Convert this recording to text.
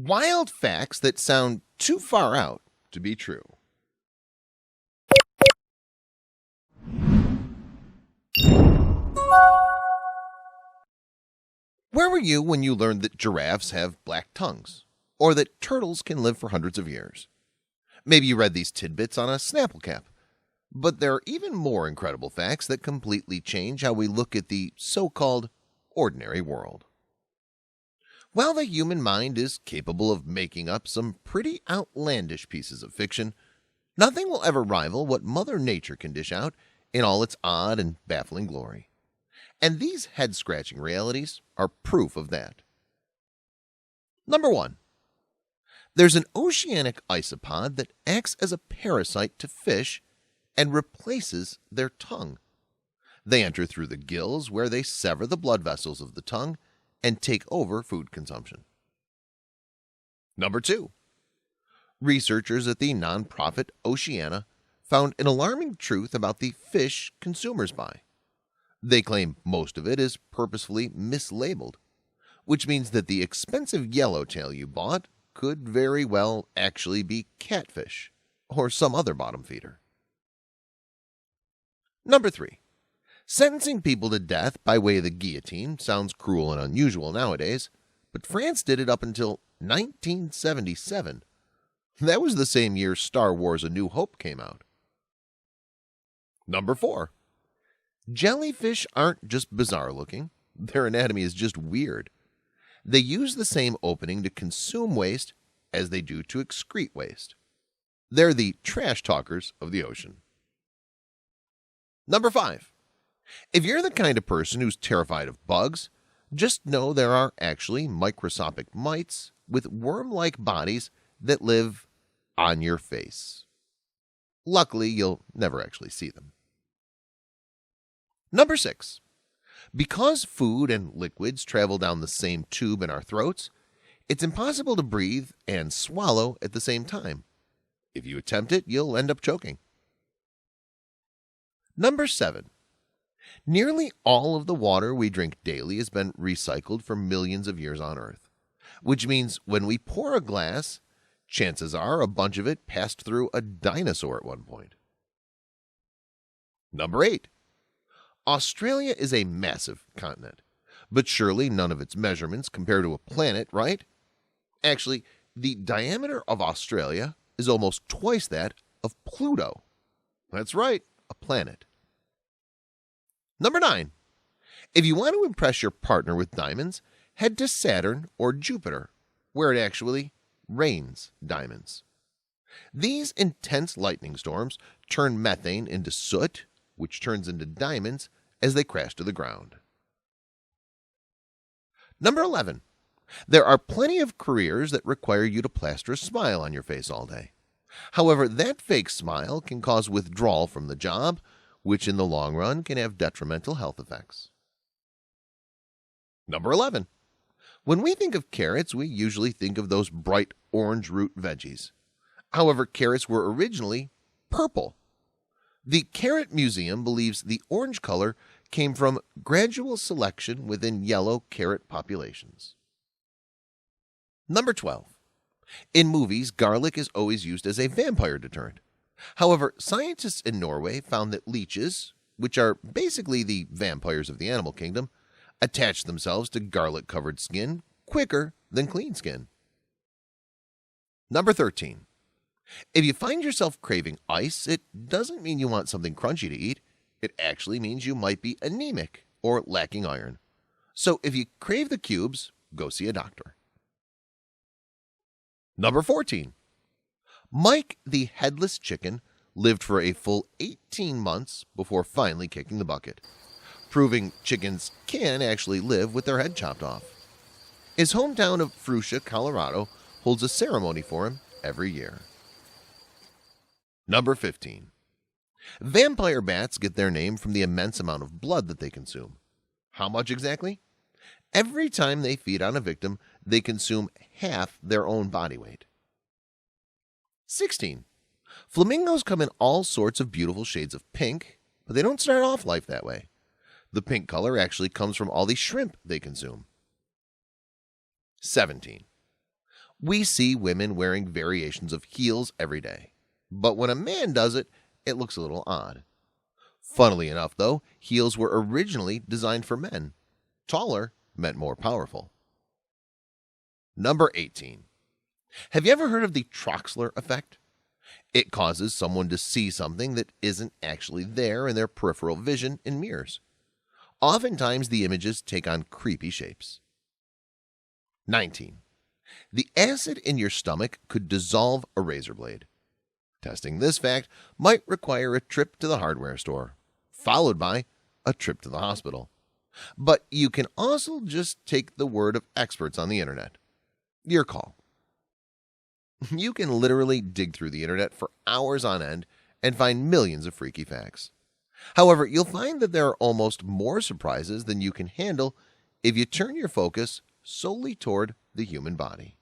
Wild facts that sound too far out to be true. Where were you when you learned that giraffes have black tongues? Or that turtles can live for hundreds of years? Maybe you read these tidbits on a Snapple cap. But there are even more incredible facts that completely change how we look at the so-called ordinary world. While the human mind is capable of making up some pretty outlandish pieces of fiction, nothing will ever rival what Mother Nature can dish out in all its odd and baffling glory. And these head-scratching realities are proof of that. Number 1. There's an oceanic isopod that acts as a parasite to fish and replaces their tongue. They enter through the gills, where they sever the blood vessels of the tongue and take over food consumption. Number 2. Researchers at the nonprofit Oceana found an alarming truth about the fish consumers buy. They claim most of it is purposefully mislabeled, which means that the expensive yellowtail you bought could very well actually be catfish or some other bottom feeder. Number 3. Sentencing people to death by way of the guillotine sounds cruel and unusual nowadays, but France did it up until 1977. That was the same year Star Wars: A New Hope came out. Number 4. Jellyfish aren't just bizarre looking, their anatomy is just weird. They use the same opening to consume waste as they do to excrete waste. They're the trash talkers of the ocean. Number 5. If you're the kind of person who's terrified of bugs, just know there are actually microscopic mites with worm-like bodies that live on your face. Luckily, you'll never actually see them. Number 6. Because food and liquids travel down the same tube in our throats, it's impossible to breathe and swallow at the same time. If you attempt it, you'll end up choking. Number 7. Nearly all of the water we drink daily has been recycled for millions of years on Earth, which means when we pour a glass, chances are a bunch of it passed through a dinosaur at one point. Number 8. Australia is a massive continent, but surely none of its measurements compare to a planet, right? Actually, the diameter of Australia is almost twice that of Pluto. That's right, a planet. Number 9. If you want to impress your partner with diamonds, head to Saturn or Jupiter, where it actually rains diamonds. These intense lightning storms turn methane into soot, which turns into diamonds as they crash to the ground. Number 11. There are plenty of careers that require you to plaster a smile on your face all day. However, that fake smile can cause withdrawal from the job, which in the long run can have detrimental health effects. Number 11. When we think of carrots, we usually think of those bright orange root veggies. However, carrots were originally purple. The Carrot Museum believes the orange color came from gradual selection within yellow carrot populations. Number 12. In movies, garlic is always used as a vampire deterrent. However, scientists in Norway found that leeches, which are basically the vampires of the animal kingdom, attach themselves to garlic-covered skin quicker than clean skin. Number 13. If you find yourself craving ice, it doesn't mean you want something crunchy to eat. It actually means you might be anemic or lacking iron. So if you crave the cubes, go see a doctor. Number 14. Mike the Headless chicken lived for a full 18 months before finally kicking the bucket, proving chickens can actually live with their head chopped off. His hometown of Frutia, Colorado holds a ceremony for him every year. Number 15. Vampire bats get their name from the immense amount of blood that they consume. How much exactly? Every time they feed on a victim, they consume half their own body weight. 16. Flamingos come in all sorts of beautiful shades of pink, but they don't start off life that way. The pink color actually comes from all the shrimp they consume. 17. We see women wearing variations of heels every day, but when a man does it, it looks a little odd. Funnily enough, though, heels were originally designed for men. Taller meant more powerful. Number 18. Have you ever heard of the Troxler Effect? It causes someone to see something that isn't actually there in their peripheral vision in mirrors. Oftentimes, the images take on creepy shapes. 19. The acid in your stomach could dissolve a razor blade. Testing this fact might require a trip to the hardware store, followed by a trip to the hospital. But you can also just take the word of experts on the internet. Your call. You can literally dig through the internet for hours on end and find millions of freaky facts. However, you'll find that there are almost more surprises than you can handle if you turn your focus solely toward the human body.